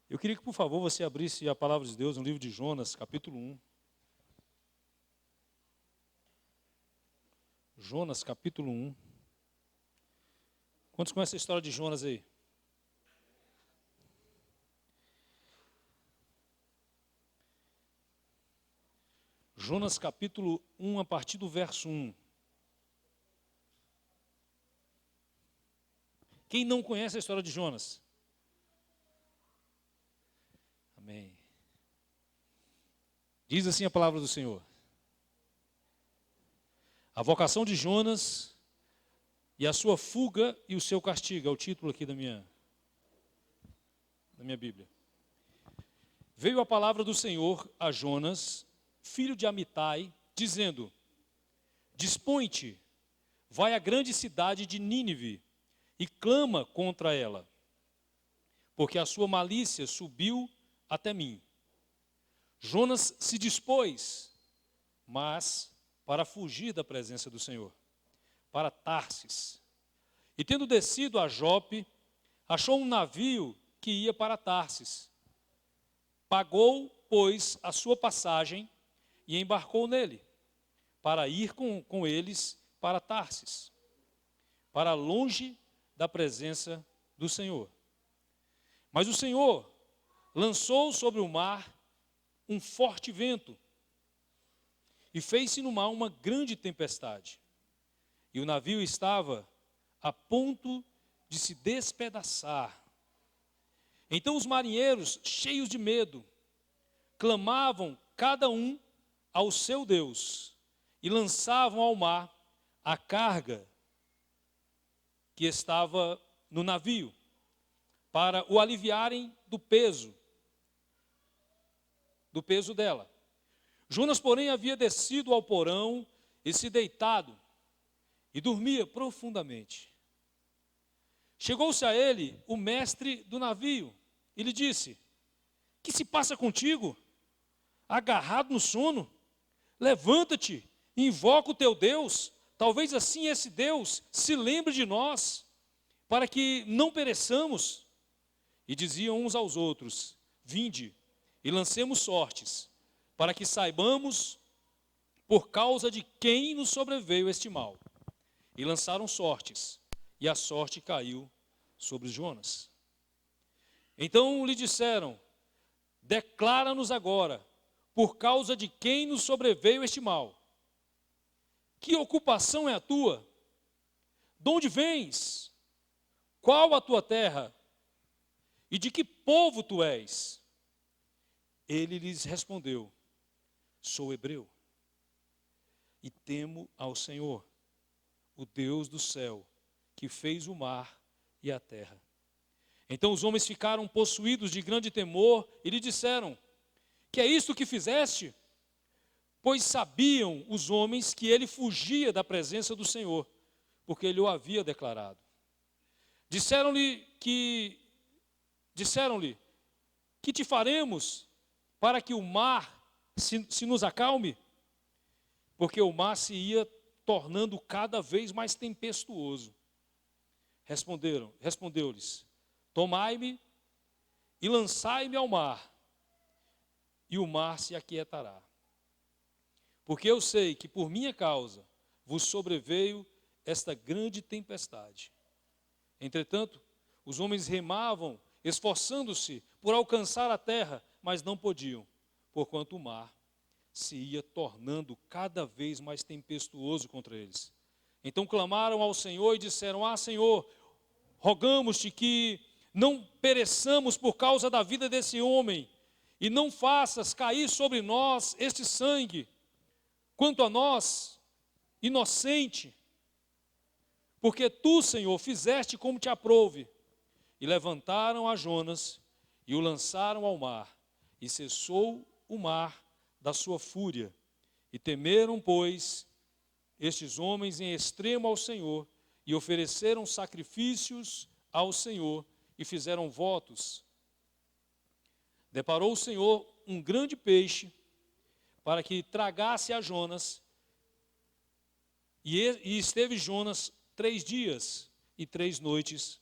Eu queria que, por favor, você abrisse a palavra de Deus no livro de Jonas, capítulo 1. Jonas, capítulo 1. Quantos conhecem a história de Jonas aí? Jonas, capítulo 1, a partir do verso 1. Quem não conhece a história de Jonas? Amém. Diz assim a palavra do Senhor. A vocação de Jonas e a sua fuga e o seu castigo, é o título aqui da minha Bíblia. Veio a palavra do Senhor a Jonas, filho de Amitai, dizendo: Dispõe-te, vai à grande cidade de Nínive e clama contra ela, porque a sua malícia subiu até mim. Jonas se dispôs, mas para fugir da presença do Senhor, para Tarsis. E tendo descido a Jope, achou um navio que ia para Tarsis. Pagou, pois, a sua passagem e embarcou nele, para ir com eles para Tarsis, para longe da presença do Senhor. Mas o Senhor lançou sobre o mar um forte vento e fez-se no mar uma grande tempestade. E o navio estava a ponto de se despedaçar. Então os marinheiros, cheios de medo, clamavam cada um ao seu Deus e lançavam ao mar a carga que estava no navio, para o aliviarem do peso dela. Jonas, porém, havia descido ao porão e se deitado, e dormia profundamente. Chegou-se a ele o mestre do navio e lhe disse: Que se passa contigo? Agarrado no sono? Levanta-te, invoca o teu Deus, talvez assim esse Deus se lembre de nós, para que não pereçamos. E diziam uns aos outros: Vinde, e lancemos sortes, para que saibamos por causa de quem nos sobreveio este mal. E lançaram sortes, e a sorte caiu sobre Jonas. Então lhe disseram: Declara-nos agora, por causa de quem nos sobreveio este mal. Que ocupação é a tua? De onde vens? Qual a tua terra? E de que povo tu és? Ele lhes respondeu: Sou hebreu, e temo ao Senhor, o Deus do céu, que fez o mar e a terra. Então os homens ficaram possuídos de grande temor e lhe disseram: Que é isto que fizeste? Pois sabiam os homens que ele fugia da presença do Senhor, porque ele o havia declarado. Disseram-lhe, que te faremos para que o mar se nos acalme? Porque o mar se ia tornando cada vez mais tempestuoso. Respondeu-lhes: Tomai-me e lançai-me ao mar, e o mar se aquietará. Porque eu sei que por minha causa vos sobreveio esta grande tempestade. Entretanto, os homens remavam, esforçando-se por alcançar a terra, mas não podiam, porquanto o mar se ia tornando cada vez mais tempestuoso contra eles. Então clamaram ao Senhor e disseram: Senhor, rogamos-te que não pereçamos por causa da vida desse homem, e não faças cair sobre nós este sangue. Quanto a nós, inocente, porque tu, Senhor, fizeste como te aprouve. E levantaram a Jonas e o lançaram ao mar, e cessou o mar da sua fúria. E temeram, pois, estes homens em extremo ao Senhor, e ofereceram sacrifícios ao Senhor, e fizeram votos. Deparou o Senhor um grande peixe, para que tragasse a Jonas, e esteve Jonas 3 dias e 3 noites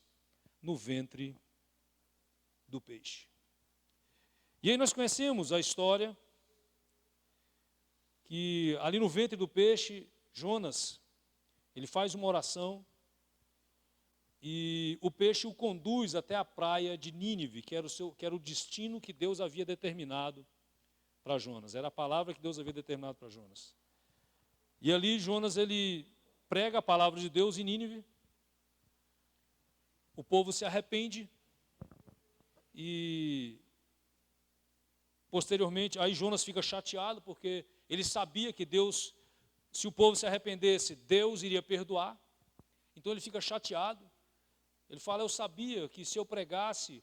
no ventre do peixe. E aí nós conhecemos a história que ali no ventre do peixe, Jonas, ele faz uma oração e o peixe o conduz até a praia de Nínive, que era o destino que Deus havia determinado para Jonas. Era a palavra que Deus havia determinado para Jonas. E ali Jonas, ele prega a palavra de Deus em Nínive. O povo se arrepende e posteriormente, aí Jonas fica chateado porque ele sabia que Deus, se o povo se arrependesse, Deus iria perdoar. Então ele fica chateado. Ele fala, eu sabia que se eu pregasse,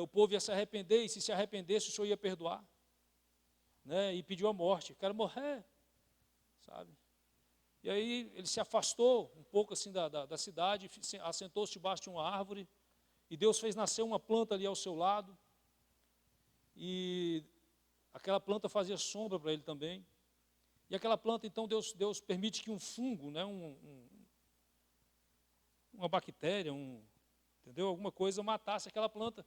o povo ia se arrepender, e se arrependesse, o Senhor ia perdoar. Né? E pediu a morte, quero morrer, sabe? E aí ele se afastou um pouco assim da cidade, assentou-se debaixo de uma árvore, e Deus fez nascer uma planta ali ao seu lado, e aquela planta fazia sombra para ele também. E aquela planta, então, Deus permite que um fungo, né, uma bactéria, entendeu? Alguma coisa matasse aquela planta.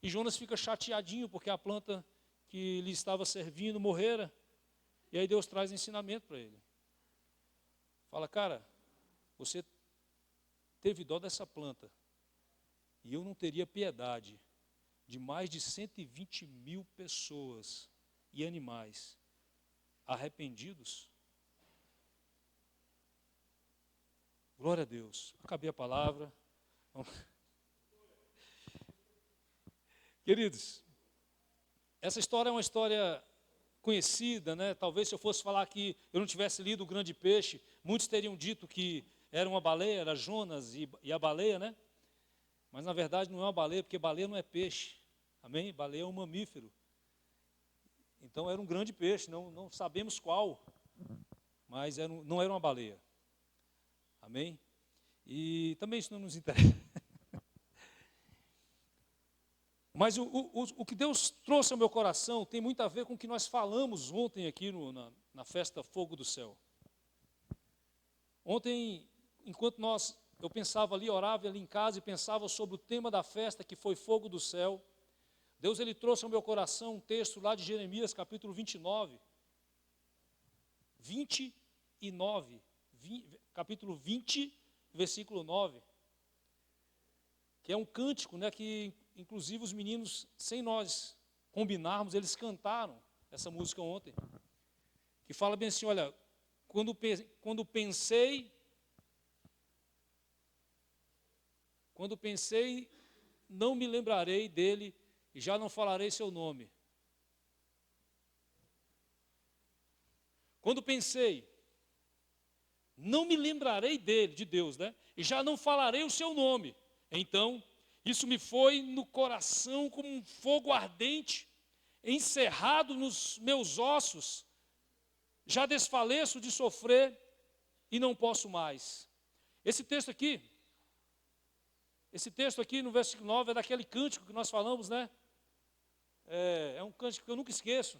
E Jonas fica chateadinho porque a planta que lhe estava servindo morrera. E aí Deus traz ensinamento para ele. Fala, cara, você teve dó dessa planta e eu não teria piedade de mais de 120 mil pessoas e animais arrependidos? Glória a Deus. Acabei a palavra. Queridos, essa história é uma história conhecida, né? Talvez se eu fosse falar que eu não tivesse lido O Grande Peixe, muitos teriam dito que era uma baleia, era Jonas e a baleia, né? Mas na verdade não é uma baleia, porque baleia não é peixe. Amém? Baleia é um mamífero. Então era um grande peixe, não sabemos qual, mas não era uma baleia. Amém? E também isso não nos interessa. Mas o que Deus trouxe ao meu coração tem muito a ver com o que nós falamos ontem aqui na festa Fogo do Céu. Ontem, enquanto eu pensava ali, orava ali em casa e pensava sobre o tema da festa, que foi Fogo do Céu, Deus ele trouxe ao meu coração um texto lá de Jeremias, capítulo 29, capítulo 20, versículo 9, que é um cântico, né, que inclusive os meninos, sem nós combinarmos, eles cantaram essa música ontem, que fala bem assim, olha, quando pensei, não me lembrarei dele e já não falarei seu nome. Quando pensei, não me lembrarei dele, de Deus, né? E já não falarei o seu nome. Então, isso me foi no coração como um fogo ardente, encerrado nos meus ossos. Já desfaleço de sofrer e não posso mais. Esse texto aqui no versículo 9 é daquele cântico que nós falamos, né? É um cântico que eu nunca esqueço.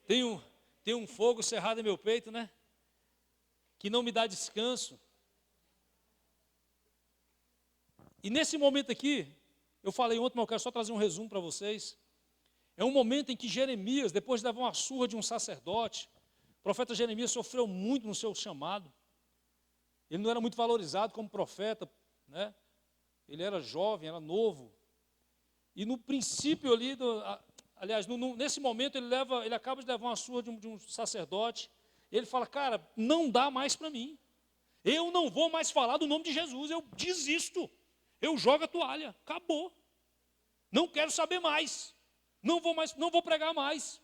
Tem um fogo cerrado em meu peito, né? Que não me dá descanso. E nesse momento aqui, eu falei ontem, mas eu quero só trazer um resumo para vocês. É um momento em que Jeremias, depois de levar uma surra de um sacerdote, o profeta Jeremias sofreu muito no seu chamado. Ele não era muito valorizado como profeta, né? Ele era jovem, era novo. E no princípio ali, nesse momento ele acaba de levar uma surra de um sacerdote. Ele fala, cara, não dá mais para mim. Eu não vou mais falar do nome de Jesus, eu desisto. Eu jogo a toalha, acabou. Não quero saber mais. Não vou pregar mais.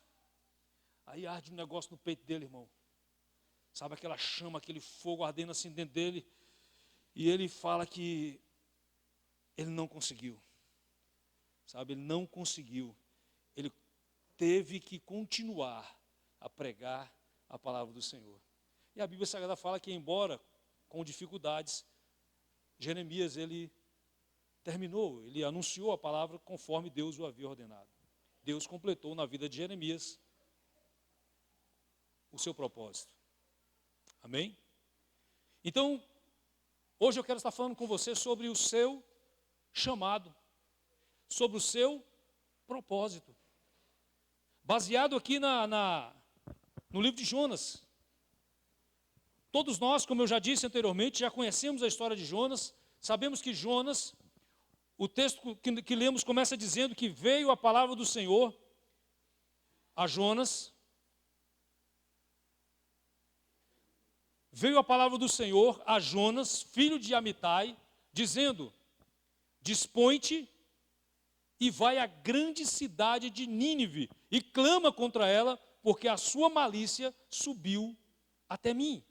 Aí arde um negócio no peito dele, irmão. Sabe aquela chama, aquele fogo ardendo assim dentro dele. E ele fala que ele não conseguiu. Sabe, ele não conseguiu. Ele teve que continuar a pregar a palavra do Senhor. E a Bíblia Sagrada fala que, embora com dificuldades, Jeremias, ele terminou, ele anunciou a palavra conforme Deus o havia ordenado. Deus completou na vida de Jeremias o seu propósito. Amém? Então, hoje eu quero estar falando com você sobre o seu chamado, sobre o seu propósito. Baseado aqui no livro de Jonas. Todos nós, como eu já disse anteriormente, já conhecemos a história de Jonas. Sabemos que Jonas, o texto que lemos começa dizendo que veio a palavra do Senhor a Jonas. Veio a palavra do Senhor a Jonas, filho de Amitai, dizendo: dispõe-te e vai à grande cidade de Nínive e clama contra ela, porque a sua malícia subiu até mim.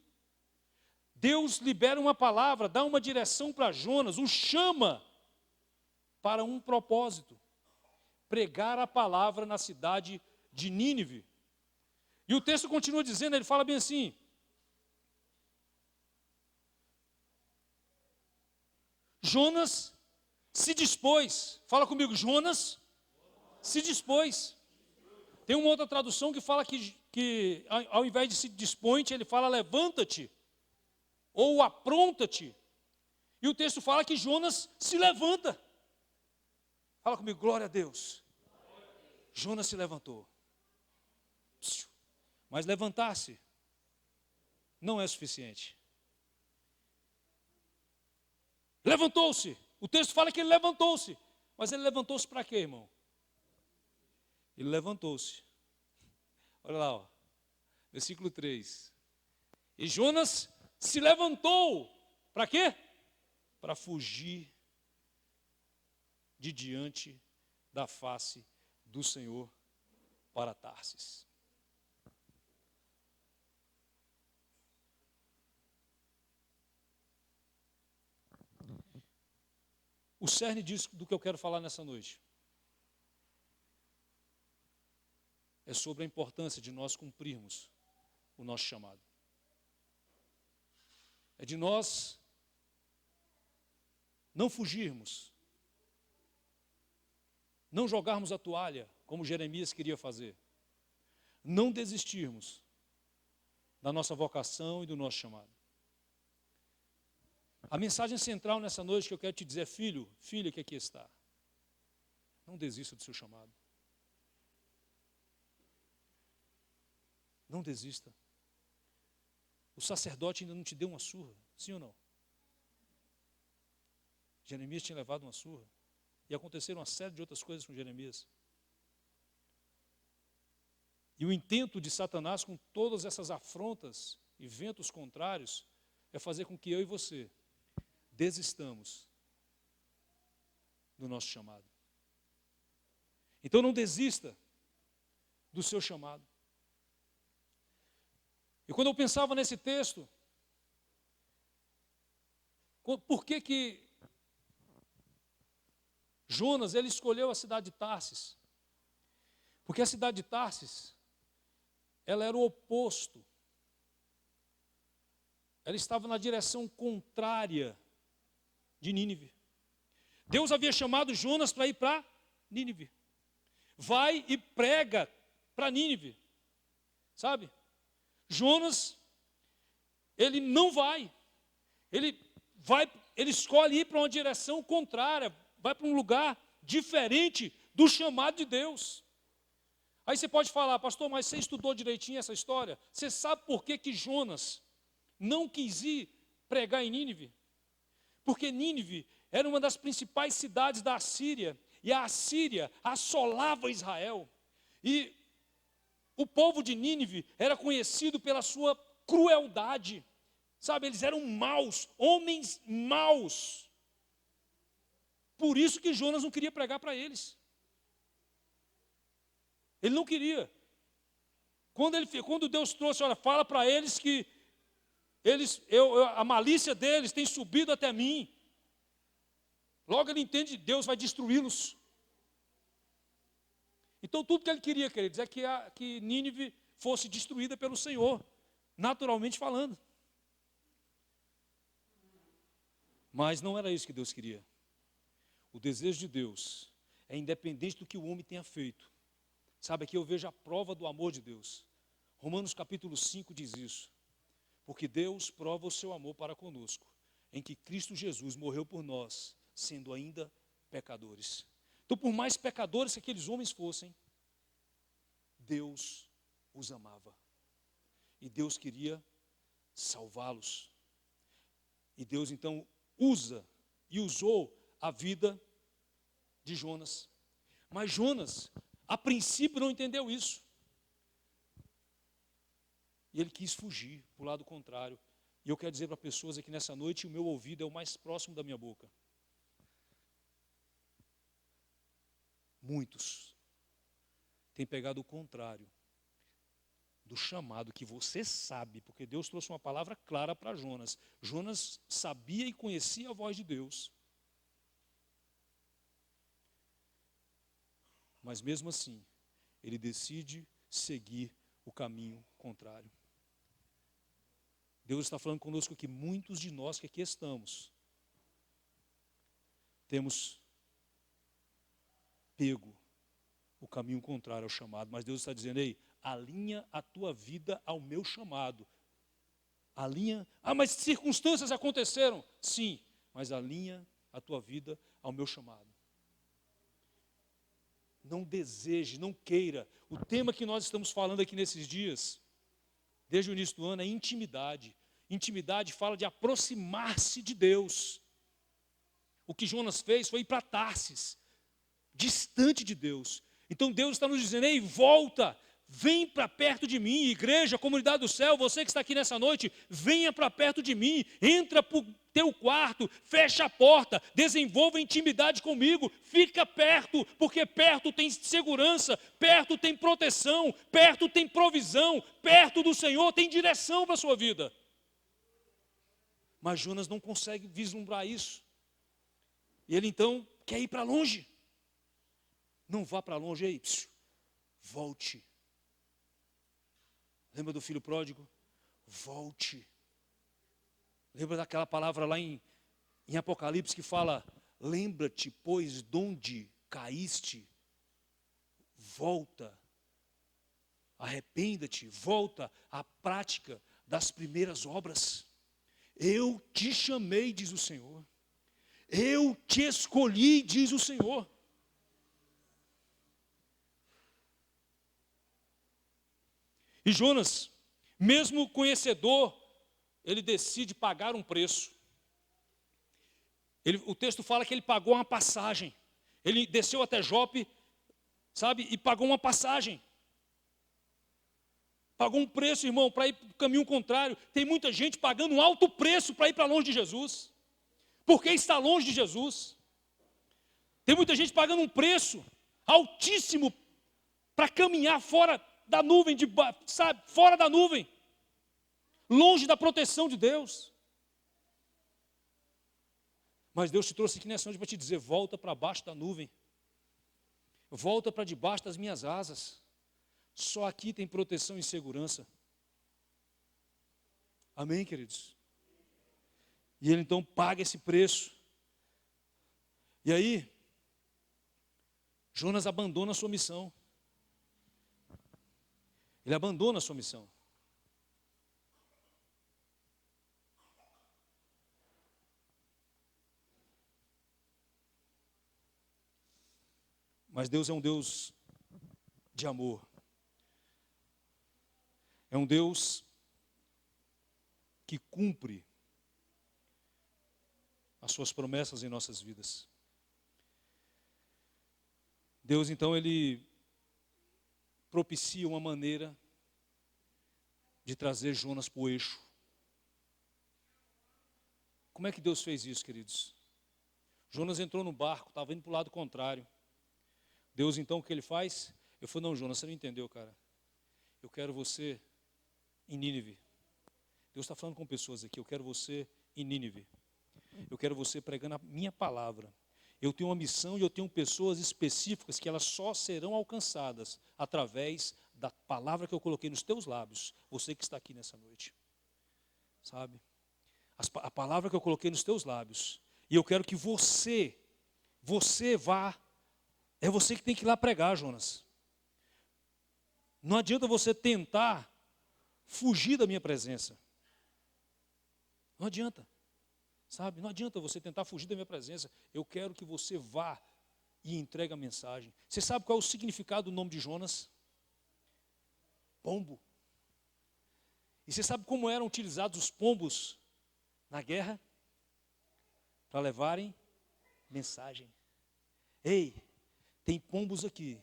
Deus libera uma palavra, dá uma direção para Jonas, o chama para um propósito: pregar a palavra na cidade de Nínive. E o texto continua dizendo, ele fala bem assim: Jonas se dispôs. Fala comigo, Jonas se dispôs. Tem uma outra tradução que fala que ao invés de se dispõe-te, ele fala levanta-te, ou apronta-te. E o texto fala que Jonas se levanta. Fala comigo, glória a Deus. Jonas se levantou. Mas levantar-se não é suficiente. Levantou-se. O texto fala que ele levantou-se. Mas ele levantou-se para quê, irmão? Ele levantou-se. Olha lá, ó. Versículo 3. E Jonas se levantou. Para quê? Para fugir de diante da face do Senhor para Tarsis. O cerne disso do que eu quero falar nessa noite é sobre a importância de nós cumprirmos o nosso chamado. É de nós não fugirmos, não jogarmos a toalha, como Jeremias queria fazer, não desistirmos da nossa vocação e do nosso chamado. A mensagem central nessa noite que eu quero te dizer é: filho, filha que aqui está, não desista do seu chamado. Não desista. O sacerdote ainda não te deu uma surra, sim ou não? Jeremias tinha levado uma surra. E aconteceram uma série de outras coisas com Jeremias. E o intento de Satanás com todas essas afrontas e ventos contrários é fazer com que eu e você desistamos do nosso chamado. Então não desista do seu chamado. E quando eu pensava nesse texto, por que Jonas ele escolheu a cidade de Tarsis? Porque a cidade de Tarsis, ela era o oposto. Ela estava na direção contrária de Nínive. Deus havia chamado Jonas para ir para Nínive. Vai e prega para Nínive. Sabe? Jonas, ele não vai. Ele escolhe ir para uma direção contrária, vai para um lugar diferente do chamado de Deus. Aí você pode falar: pastor, mas você estudou direitinho essa história? Você sabe por que Jonas não quis ir pregar em Nínive? Porque Nínive era uma das principais cidades da Assíria, e a Assíria assolava Israel. E o povo de Nínive era conhecido pela sua crueldade. Sabe, eles eram maus, homens maus. Por isso que Jonas não queria pregar para eles. Ele não queria. Quando Deus trouxe, olha, fala para eles que a malícia deles tem subido até mim. Logo ele entende que Deus vai destruí-los. Então tudo que ele queria, queridos, é que Nínive fosse destruída pelo Senhor, naturalmente falando. Mas não era isso que Deus queria. O desejo de Deus é independente do que o homem tenha feito. Sabe, aqui eu vejo a prova do amor de Deus. Romanos capítulo 5 diz isso. Porque Deus prova o seu amor para conosco, em que Cristo Jesus morreu por nós, sendo ainda pecadores. Então, por mais pecadores que aqueles homens fossem, Deus os amava. E Deus queria salvá-los. E Deus então usa e usou a vida de Jonas. Mas Jonas, a princípio, não entendeu isso. E ele quis fugir para o lado contrário. E eu quero dizer para pessoas aqui nessa noite, o meu ouvido é o mais próximo da minha boca. Muitos têm pegado o contrário do chamado que você sabe, porque Deus trouxe uma palavra clara para Jonas. Jonas sabia e conhecia a voz de Deus. Mas mesmo assim, ele decide seguir o caminho contrário. Deus está falando conosco que muitos de nós que aqui estamos, temos pego o caminho contrário ao chamado. Mas Deus está dizendo, ei, alinha a tua vida ao meu chamado. Alinha, mas circunstâncias aconteceram. Sim, mas alinha a tua vida ao meu chamado. Não deseje, não queira. O tema que nós estamos falando aqui nesses dias, desde o início do ano, é intimidade. Intimidade fala de aproximar-se de Deus. O que Jonas fez foi ir para Tarsis, distante de Deus. Então Deus está nos dizendo, ei, volta, vem para perto de mim, igreja, comunidade do céu, você que está aqui nessa noite, venha para perto de mim, entra para o teu quarto, fecha a porta, desenvolva intimidade comigo, fica perto, porque perto tem segurança, perto tem proteção, perto tem provisão, perto do Senhor tem direção para a sua vida. Mas Jonas não consegue vislumbrar isso. E ele então quer ir para longe. Não vá para longe, ei, volte. Lembra do filho pródigo? Volte. Lembra daquela palavra lá em Apocalipse que fala, lembra-te, pois, de onde caíste, volta, arrependa-te, volta à prática das primeiras obras. Eu te chamei, diz o Senhor. Eu te escolhi, diz o Senhor. E Jonas, mesmo conhecedor, ele decide pagar um preço. O texto fala que ele pagou uma passagem. Ele desceu até Jope, sabe, e pagou uma passagem. Pagou um preço, irmão, para ir para o caminho contrário. Tem muita gente pagando um alto preço para ir para longe de Jesus. Porque está longe de Jesus. Tem muita gente pagando um preço altíssimo para caminhar fora da nuvem, sabe, fora da nuvem. Longe da proteção de Deus. Mas Deus te trouxe aqui nessa noite para te dizer, volta para baixo da nuvem. Volta para debaixo das minhas asas. Só aqui tem proteção e segurança. Amém, queridos? E ele então paga esse preço. E aí, Jonas abandona a sua missão. Ele abandona a sua missão. Mas Deus é um Deus de amor. É um Deus que cumpre as suas promessas em nossas vidas. Deus, então, ele propicia uma maneira de trazer Jonas para o eixo. Como é que Deus fez isso, queridos? Jonas entrou no barco, estava indo para o lado contrário. Deus, então, o que ele faz? Eu falei, não, Jonas, você não entendeu, cara. Eu quero você em Nínive. Deus está falando com pessoas aqui, eu quero você em Nínive. Eu quero você pregando a minha palavra. Eu tenho uma missão e eu tenho pessoas específicas que elas só serão alcançadas através da palavra que eu coloquei nos teus lábios. Você que está aqui nessa noite. Sabe? A palavra que eu coloquei nos teus lábios. E eu quero que você vá. É você que tem que ir lá pregar, Jonas. Não adianta você tentar fugir da minha presença. Não adianta. Sabe? Não adianta você tentar fugir da minha presença. Eu quero que você vá e entrega a mensagem. Você sabe qual é o significado do nome de Jonas? Pombo. E você sabe como eram utilizados os pombos na guerra? Para levarem mensagem. Ei, tem pombos aqui,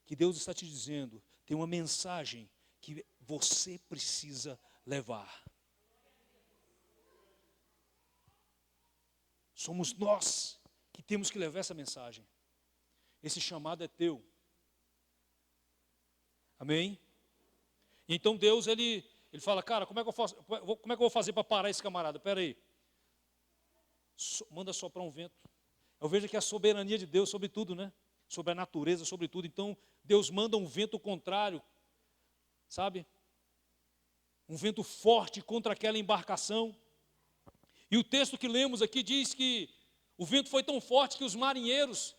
que Deus está te dizendo, tem uma mensagem que você precisa levar. Somos nós que temos que levar essa mensagem. Esse chamado é teu. Amém? Então Deus, ele fala, cara, como é que eu vou fazer para parar esse camarada? Espera aí. Manda soprar um vento. Eu vejo que a soberania de Deus sobre tudo, né? Sobre a natureza, sobre tudo. Então, Deus manda um vento contrário, sabe? Um vento forte contra aquela embarcação. E o texto que lemos aqui diz que o vento foi tão forte que os marinheiros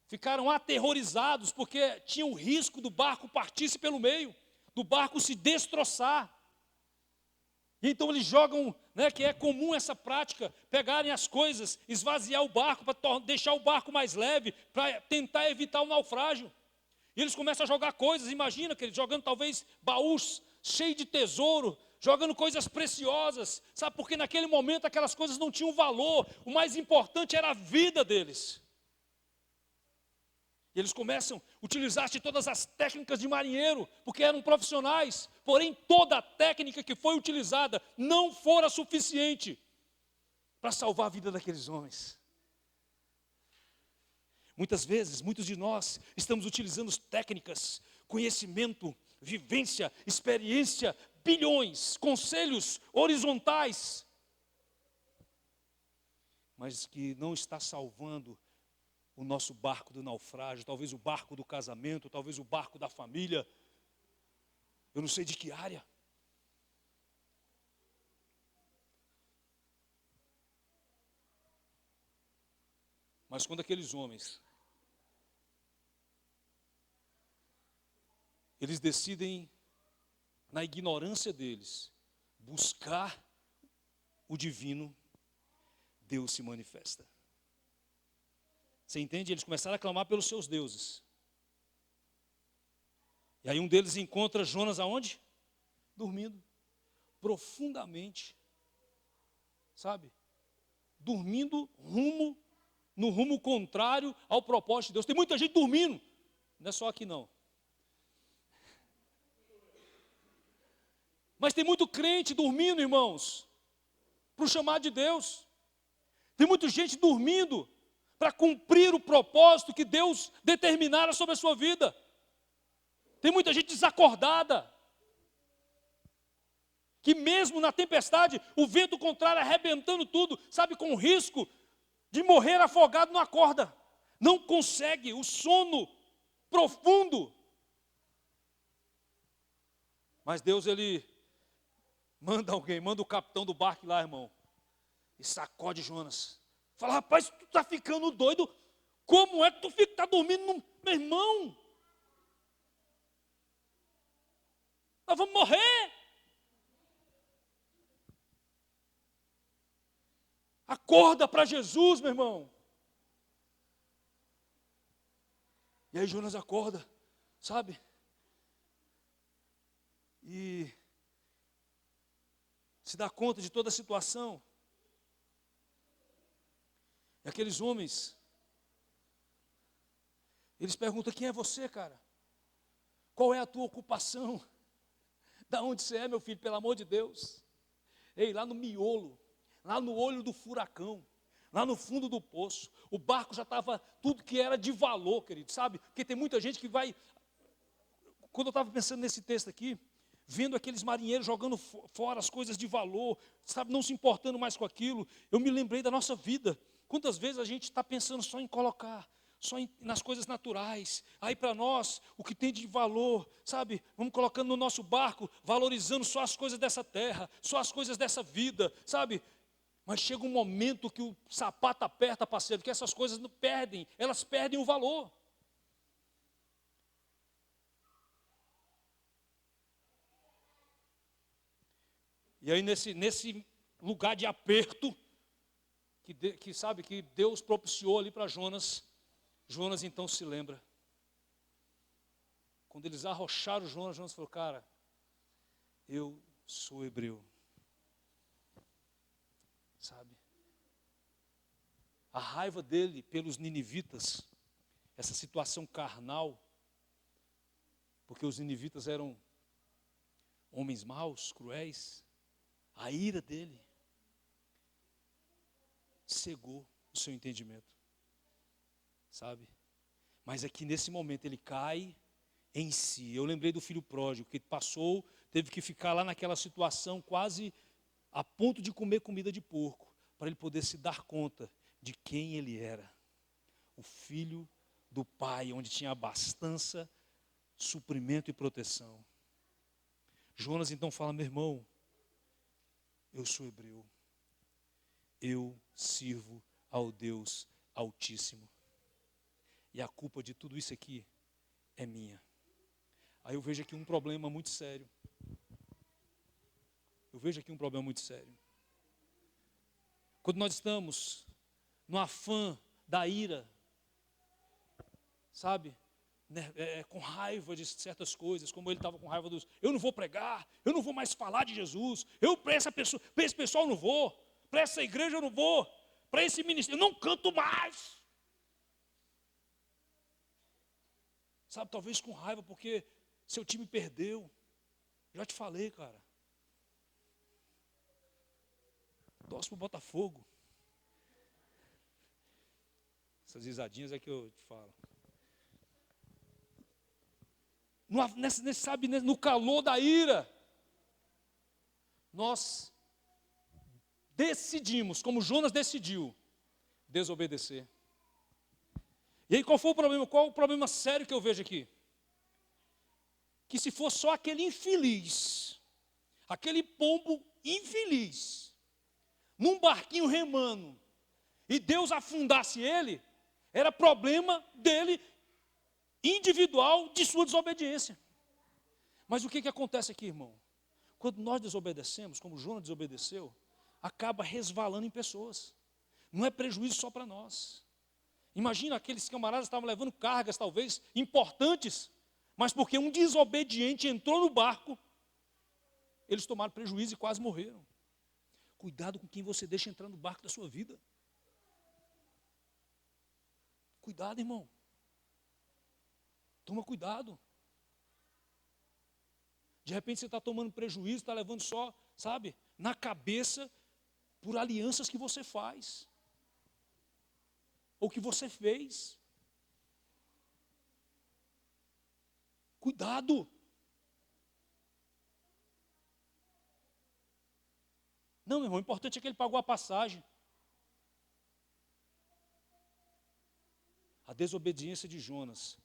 ficaram aterrorizados, porque tinha o risco do barco partisse pelo meio, do barco se destroçar. E então eles jogam, né, que é comum essa prática, pegarem as coisas, esvaziar o barco, para deixar o barco mais leve, para tentar evitar o naufrágio. E eles começam a jogar coisas, imagina que eles jogando talvez baús cheios de tesouro, jogando coisas preciosas, sabe, porque naquele momento aquelas coisas não tinham valor, o mais importante era a vida deles. E eles começam a utilizar de todas as técnicas de marinheiro, porque eram profissionais, porém toda a técnica que foi utilizada não fora suficiente para salvar a vida daqueles homens. Muitas vezes, muitos de nós estamos utilizando técnicas, conhecimento, vivência, experiência, bilhões, conselhos horizontais, mas que não está salvando o nosso barco do naufrágio, talvez o barco do casamento, talvez o barco da família, eu não sei de que área. Mas quando aqueles homens, eles decidem, na ignorância deles, buscar o divino, Deus se manifesta. Você entende? Eles começaram a clamar pelos seus deuses. E aí um deles encontra Jonas aonde? Dormindo. Profundamente. Sabe? Dormindo no rumo contrário ao propósito de Deus. Tem muita gente dormindo. Não é só aqui não. Mas tem muito crente dormindo, irmãos, para o chamado de Deus. Tem muita gente dormindo para cumprir o propósito que Deus determinara sobre a sua vida. Tem muita gente desacordada, que mesmo na tempestade, o vento contrário arrebentando tudo, sabe, com o risco de morrer afogado, não acorda, não consegue, o sono profundo. Mas Deus, ele manda alguém, manda o capitão do barco lá, irmão, e sacode Jonas. Fala, rapaz, tu está ficando doido, como é que tu está dormindo, meu irmão? Nós vamos morrer. Acorda para Jesus, meu irmão. E aí Jonas acorda, sabe? E se dá conta de toda a situação. E aqueles homens, eles perguntam, quem é você, cara? Qual é a tua ocupação? Da onde você é, meu filho, pelo amor de Deus? Ei, lá no miolo, lá no olho do furacão, lá no fundo do poço, o barco já estava tudo que era de valor, querido, sabe? Porque tem muita gente que vai, quando eu estava pensando nesse texto aqui, vendo aqueles marinheiros jogando fora as coisas de valor, sabe, não se importando mais com aquilo, eu me lembrei da nossa vida. Quantas vezes a gente está pensando só em colocar, nas coisas naturais, aí para nós, o que tem de valor, sabe, vamos colocando no nosso barco, valorizando só as coisas dessa terra, só as coisas dessa vida, sabe, mas chega um momento que o sapato aperta, parceiro, que essas coisas não perdem, elas perdem o valor. E aí nesse lugar de aperto, que sabe, que Deus propiciou ali para Jonas, Jonas então se lembra. Quando eles arrocharam Jonas, Jonas falou, cara, eu sou hebreu. Sabe? A raiva dele pelos ninivitas, essa situação carnal, porque os ninivitas eram homens maus, cruéis, a ira dele cegou o seu entendimento, sabe? Mas aqui nesse momento ele cai em si. Eu lembrei do filho pródigo, que passou, teve que ficar lá naquela situação quase a ponto de comer comida de porco, para ele poder se dar conta de quem ele era. O filho do pai, onde tinha abastança, suprimento e proteção. Jonas então fala, meu irmão, eu sou hebreu. Eu sirvo ao Deus Altíssimo. E a culpa de tudo isso aqui é minha. Aí eu vejo aqui um problema muito sério. Quando nós estamos no afã da ira, sabe? Com raiva de certas coisas, como ele estava com raiva dos... Eu não vou pregar, eu não vou mais falar de Jesus, para esse pessoal eu não vou, para essa igreja eu não vou, para esse ministério eu não canto mais. Sabe, talvez com raiva porque seu time perdeu. Já te falei, cara. Torce pro Botafogo. Essas risadinhas é que eu te falo. No calor da ira, nós decidimos, como Jonas decidiu, desobedecer. E aí qual foi o problema? Qual o problema sério que eu vejo aqui? Que se fosse só aquele infeliz, aquele pombo infeliz, num barquinho remando, e Deus afundasse ele, era problema dele, individual, de sua desobediência. Mas o que acontece aqui, irmão? Quando nós desobedecemos, como Jonas desobedeceu, acaba resvalando em pessoas. Não é prejuízo só para nós. Imagina, aqueles camaradas estavam levando cargas, talvez, importantes, mas porque um desobediente entrou no barco, eles tomaram prejuízo e quase morreram. Cuidado com quem você deixa entrar no barco da sua vida. Cuidado, irmão. Toma cuidado. De repente você está tomando prejuízo, está levando só, sabe, na cabeça, por alianças que você faz. Ou que você fez. Cuidado. Não, meu irmão, o importante é que ele pagou a passagem. A desobediência de Jonas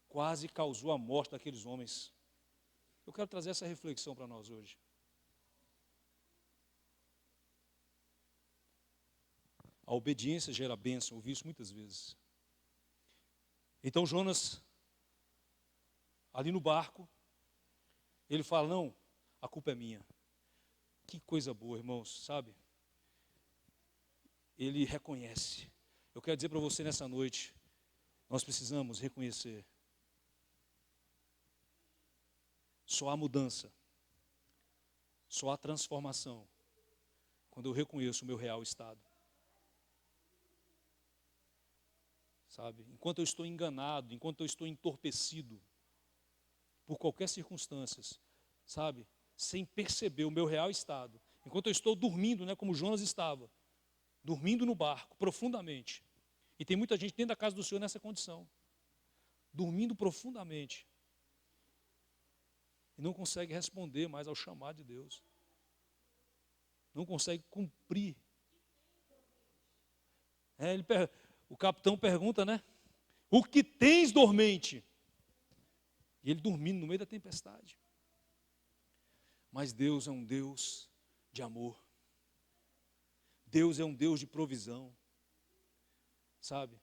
quase causou a morte daqueles homens. Eu quero trazer essa reflexão para nós hoje. A obediência gera bênção, ouvi isso muitas vezes. Então Jonas, ali no barco, ele fala, não, a culpa é minha. Que coisa boa, irmãos, sabe? Ele reconhece. Eu quero dizer para você nessa noite, nós precisamos reconhecer. Só há mudança, só há transformação, quando eu reconheço o meu real estado. Sabe? Enquanto eu estou enganado, enquanto eu estou entorpecido, por qualquer circunstância, sabe? Sem perceber o meu real estado, enquanto eu estou dormindo, né, como Jonas estava, dormindo no barco, profundamente. E tem muita gente dentro da casa do Senhor nessa condição, dormindo profundamente. E não consegue responder mais ao chamado de Deus. Não consegue cumprir. O capitão pergunta, né? O que tens, dormente? E ele dormindo no meio da tempestade. Mas Deus é um Deus de amor. Deus é um Deus de provisão. Sabe?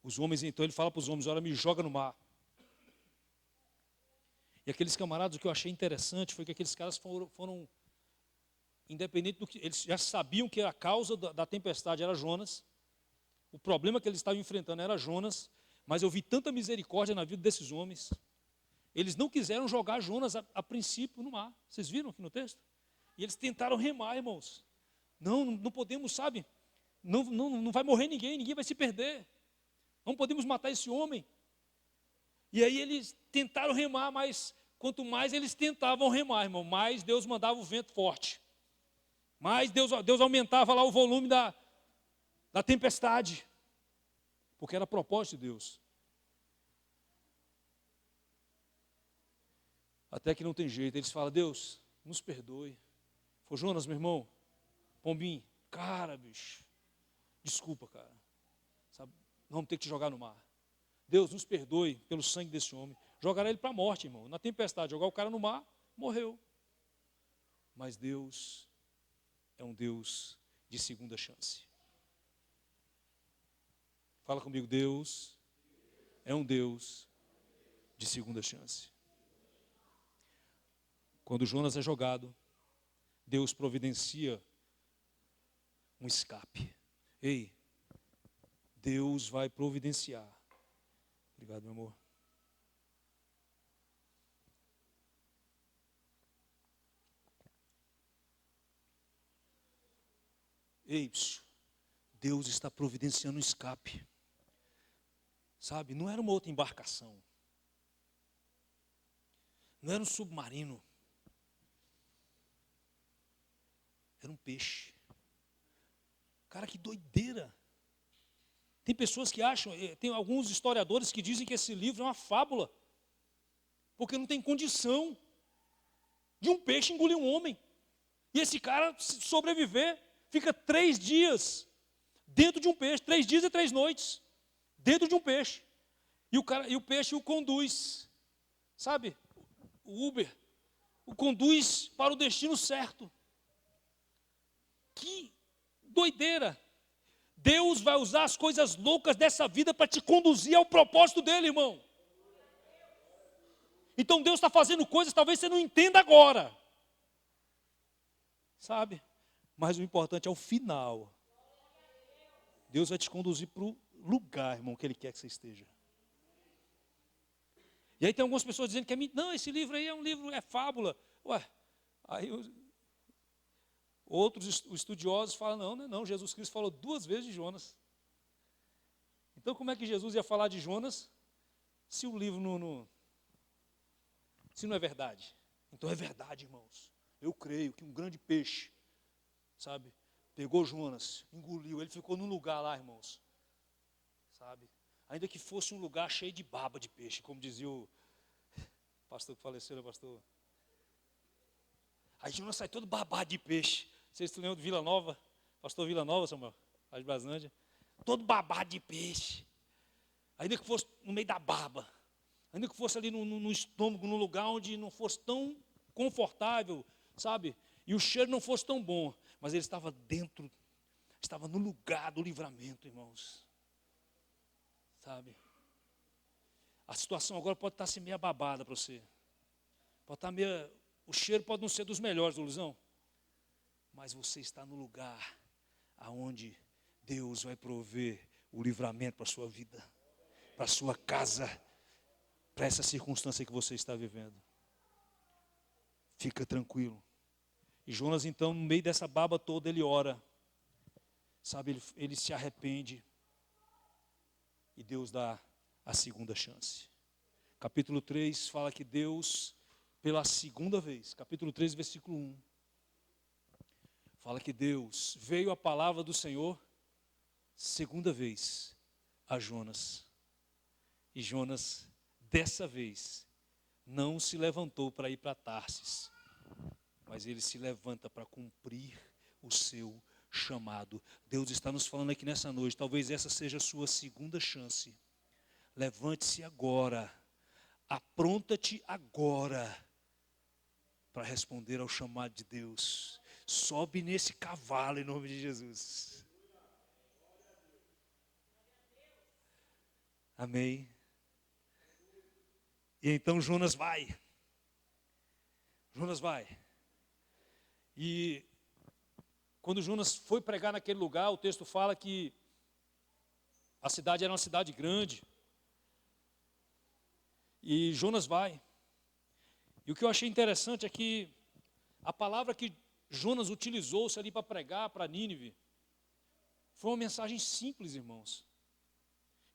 Os homens, então, ele fala para os homens, olha, me joga no mar. E aqueles camaradas, o que eu achei interessante foi que aqueles caras foram independente do que, eles já sabiam que a causa da tempestade era Jonas, o problema que eles estavam enfrentando era Jonas, mas eu vi tanta misericórdia na vida desses homens. Eles não quiseram jogar Jonas a princípio no mar. Vocês viram aqui no texto? E eles tentaram remar, irmãos. Não podemos, sabe? Não vai morrer ninguém vai se perder. Não podemos matar esse homem. E aí eles tentaram remar, mas quanto mais eles tentavam remar, irmão, mais Deus mandava o vento forte. Mais Deus aumentava lá o volume da tempestade. Porque era propósito de Deus. Até que não tem jeito. Eles falam, Deus, nos perdoe. Foi Jonas, meu irmão, Pombinho, cara, bicho, desculpa, cara. Sabe, vamos ter que te jogar no mar. Deus, nos perdoe pelo sangue desse homem. Jogará ele para a morte, irmão. Na tempestade, jogar o cara no mar, morreu. Mas Deus é um Deus de segunda chance. Fala comigo, Deus é um Deus de segunda chance. Quando Jonas é jogado, Deus providencia um escape. Ei, Deus vai providenciar. Obrigado, meu amor. Ei, Deus está providenciando um escape. Sabe, não era uma outra embarcação. Não era um submarino. Era um peixe. Cara, que doideira. Tem pessoas que acham, tem alguns historiadores que dizem que esse livro é uma fábula. Porque não tem condição de um peixe engolir um homem. E esse cara, se sobreviver, fica 3 dias dentro de um peixe. 3 dias e 3 noites dentro de um peixe. E o peixe o conduz. Sabe? O Uber o conduz para o destino certo. Que doideira. Deus vai usar as coisas loucas dessa vida para te conduzir ao propósito dele, irmão. Então Deus está fazendo coisas, talvez você não entenda agora. Sabe? Mas o importante é o final. Deus vai te conduzir para o lugar, irmão, que Ele quer que você esteja. E aí tem algumas pessoas dizendo que não, esse livro aí é um livro, é fábula. Ué, aí outros estudiosos falam, não, Jesus Cristo falou 2 vezes de Jonas. Então como é que Jesus ia falar de Jonas se o livro se não é verdade? Então é verdade, irmãos. Eu creio que um grande peixe, sabe, pegou Jonas, engoliu, ele ficou num lugar lá, irmãos. Sabe? Ainda que fosse um lugar cheio de baba de peixe, como dizia o pastor que faleceu, né, pastor? Aí Jonas sai todo babado de peixe. Vocês se lembram de Vila Nova? Pastor Vila Nova, Samuel, lá de Braslândia. Todo babado de peixe. Ainda que fosse no meio da baba. Ainda que fosse ali no estômago, num lugar onde não fosse tão confortável, sabe? E o cheiro não fosse tão bom. Mas ele estava dentro, estava no lugar do livramento, irmãos. Sabe? A situação agora pode estar assim meio babada para você. Pode estar meio, o cheiro pode não ser dos melhores, Luizão. Mas você está no lugar aonde Deus vai prover o livramento para a sua vida, para a sua casa, para essa circunstância que você está vivendo. Fica tranquilo. E Jonas, então, no meio dessa baba toda, ele ora. Sabe, ele se arrepende. E Deus dá a segunda chance. Capítulo 3 fala que Deus, pela segunda vez, capítulo 3, versículo 1, fala que Deus, veio a palavra do Senhor, segunda vez, a Jonas. E Jonas, dessa vez, não se levantou para ir para Tarsis, mas ele se levanta para cumprir o seu chamado. Deus está nos falando aqui nessa noite, talvez essa seja a sua segunda chance. Levante-se agora, apronta-te agora para responder ao chamado de Deus. Sobe nesse cavalo em nome de Jesus. Amém. E então Jonas vai. E Quando Jonas foi pregar naquele lugar, o texto fala que a cidade era uma cidade grande. E Jonas vai. E o que eu achei interessante é que a palavra que Jonas utilizou-se ali para pregar para Nínive foi uma mensagem simples, irmãos.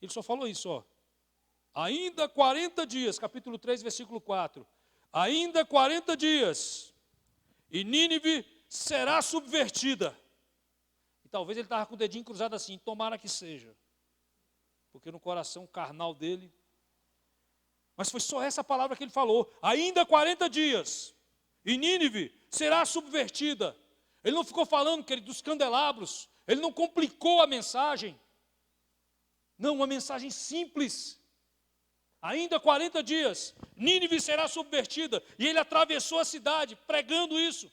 Ele só falou isso, ó. Ainda 40 dias, capítulo 3, versículo 4. Ainda 40 dias, e Nínive será subvertida. E talvez ele estava com o dedinho cruzado assim, tomara que seja. Porque no coração carnal dele. Mas foi só essa palavra que ele falou. Ainda 40 dias, e Nínive será subvertida. Ele não ficou falando, querido, dos candelabros. Ele não complicou a mensagem. Não, uma mensagem simples. Ainda 40 dias, Nínive será subvertida. E ele atravessou a cidade pregando isso.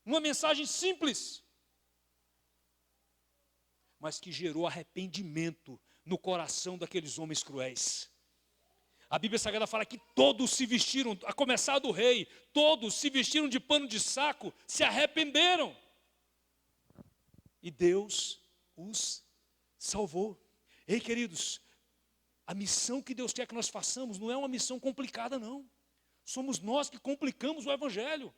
Uma mensagem simples, mas que gerou arrependimento no coração daqueles homens cruéis. A Bíblia Sagrada fala que todos se vestiram, a começar do rei, todos se vestiram de pano de saco, se arrependeram. E Deus os salvou. Ei, queridos, a missão que Deus quer que nós façamos não é uma missão complicada, não. Somos nós que complicamos o Evangelho.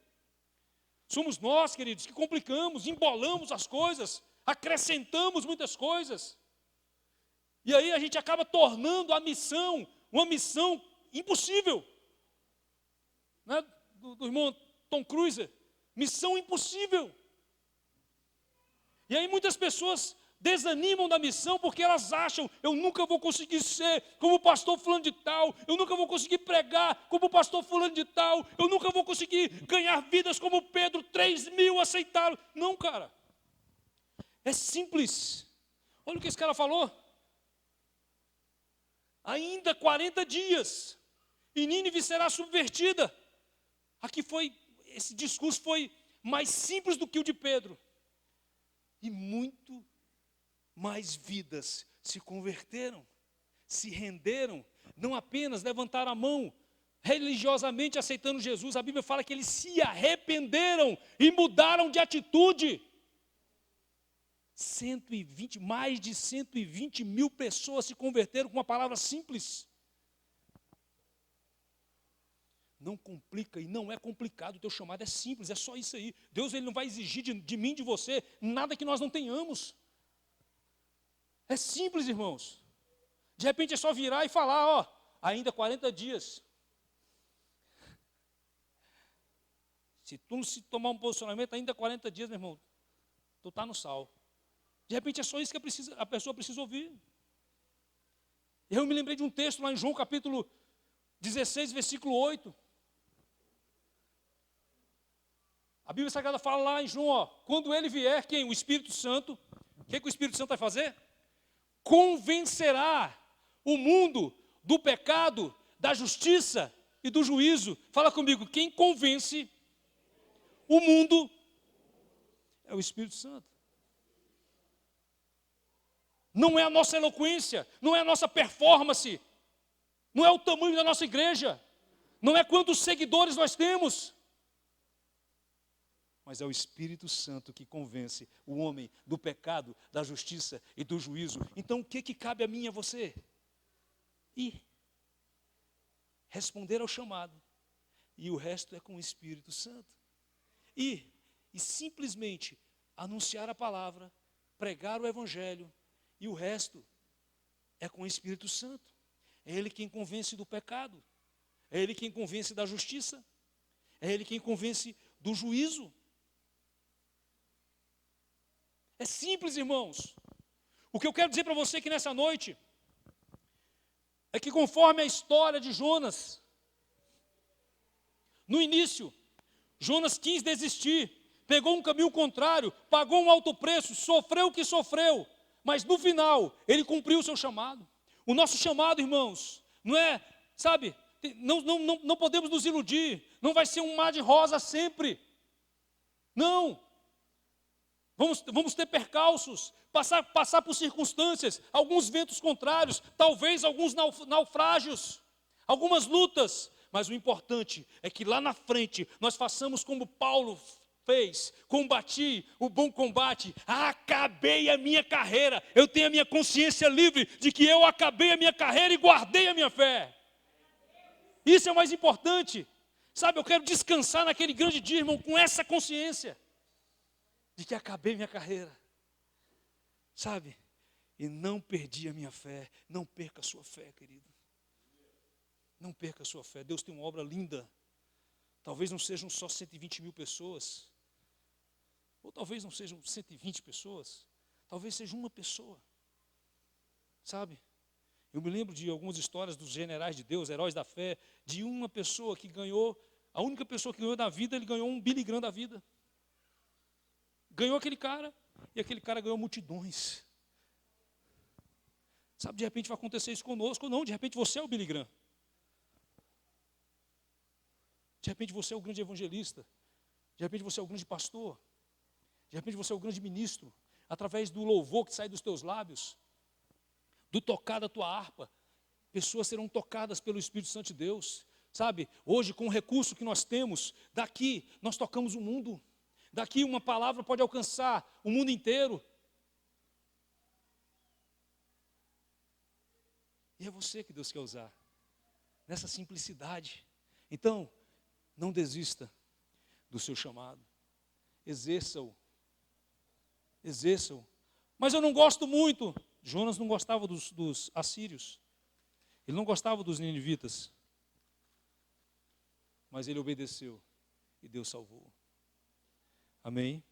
Somos nós, queridos, que complicamos, embolamos as coisas, acrescentamos muitas coisas. E aí a gente acaba tornando a missão uma missão impossível. Né? Do irmão Tom Cruise, missão impossível. E aí muitas pessoas desanimam da missão porque elas acham, eu nunca vou conseguir ser como o pastor fulano de tal, eu nunca vou conseguir pregar como o pastor fulano de tal, eu nunca vou conseguir ganhar vidas como Pedro, 3.000 aceitaram. Não, cara. É simples. Olha o que esse cara falou. Ainda 40 dias, e Nínive será subvertida. Esse discurso foi mais simples do que o de Pedro. E muito mais vidas se converteram, se renderam, não apenas levantaram a mão, religiosamente aceitando Jesus. A Bíblia fala que eles se arrependeram e mudaram de atitude. Mais de 120 mil pessoas se converteram com uma palavra simples. Não complica, e não é complicado, o teu chamado é simples, é só isso aí. Deus ele não vai exigir de mim, de você, nada que nós não tenhamos. É simples, irmãos. De repente é só virar e falar, ó, ainda 40 dias. Se tu não se tomar um posicionamento, ainda 40 dias, meu irmão, tu está no sal. De repente é só isso que a pessoa precisa ouvir. Eu me lembrei de um texto lá em João capítulo 16, versículo 8. A Bíblia Sagrada fala lá em João, ó, quando ele vier, quem? O Espírito Santo. O que o Espírito Santo vai fazer? Convencerá o mundo do pecado, da justiça e do juízo. Fala comigo, quem convence o mundo é o Espírito Santo. Não é a nossa eloquência, não é a nossa performance, não é o tamanho da nossa igreja, não é quantos seguidores nós temos, mas é o Espírito Santo que convence o homem do pecado, da justiça e do juízo. Então o que cabe a mim e a você? Ir, responder ao chamado, e o resto é com o Espírito Santo. Ir e simplesmente anunciar a palavra, pregar o Evangelho, e o resto é com o Espírito Santo. É Ele quem convence do pecado. É Ele quem convence da justiça. É Ele quem convence do juízo. É simples, irmãos. O que eu quero dizer para você aqui nessa noite é que conforme a história de Jonas, no início, Jonas quis desistir, pegou um caminho contrário, pagou um alto preço, sofreu o que sofreu. Mas no final, ele cumpriu o seu chamado. O nosso chamado, irmãos, não é, sabe, não podemos nos iludir. Não vai ser um mar de rosa sempre. Não. Vamos ter percalços, passar por circunstâncias, alguns ventos contrários, talvez alguns naufrágios, algumas lutas. Mas o importante é que lá na frente nós façamos como Paulo fez? Combati o bom combate, acabei a minha carreira. Eu tenho a minha consciência livre de que eu acabei a minha carreira e guardei a minha fé. Isso é o mais importante. Sabe, eu quero descansar naquele grande dia, irmão, com essa consciência de que acabei minha carreira. Sabe? E não perdi a minha fé. Não perca a sua fé, querido. Não perca a sua fé. Deus tem uma obra linda. Talvez não sejam só 120 mil pessoas. Ou talvez não sejam 120 pessoas. Talvez seja uma pessoa. Sabe? Eu me lembro de algumas histórias dos generais de Deus, heróis da fé, de uma pessoa que ganhou, a única pessoa que ganhou da vida, ele ganhou um Billy Graham da vida. Ganhou aquele cara, e aquele cara ganhou multidões. Sabe, de repente vai acontecer isso conosco, ou não, de repente você é o Billy Graham. De repente você é o grande evangelista. De repente você é o grande pastor. De repente você é o grande ministro. Através do louvor que sai dos teus lábios, do tocar da tua harpa, pessoas serão tocadas pelo Espírito Santo de Deus. Sabe, hoje com o recurso que nós temos, daqui nós tocamos o mundo. Daqui uma palavra pode alcançar o mundo inteiro. E é você que Deus quer usar, nessa simplicidade. Então, não desista do seu chamado. Exerça-o. Exerça-o. Mas eu não gosto muito. Jonas não gostava dos assírios. Ele não gostava dos ninivitas. Mas ele obedeceu. E Deus salvou. Amém?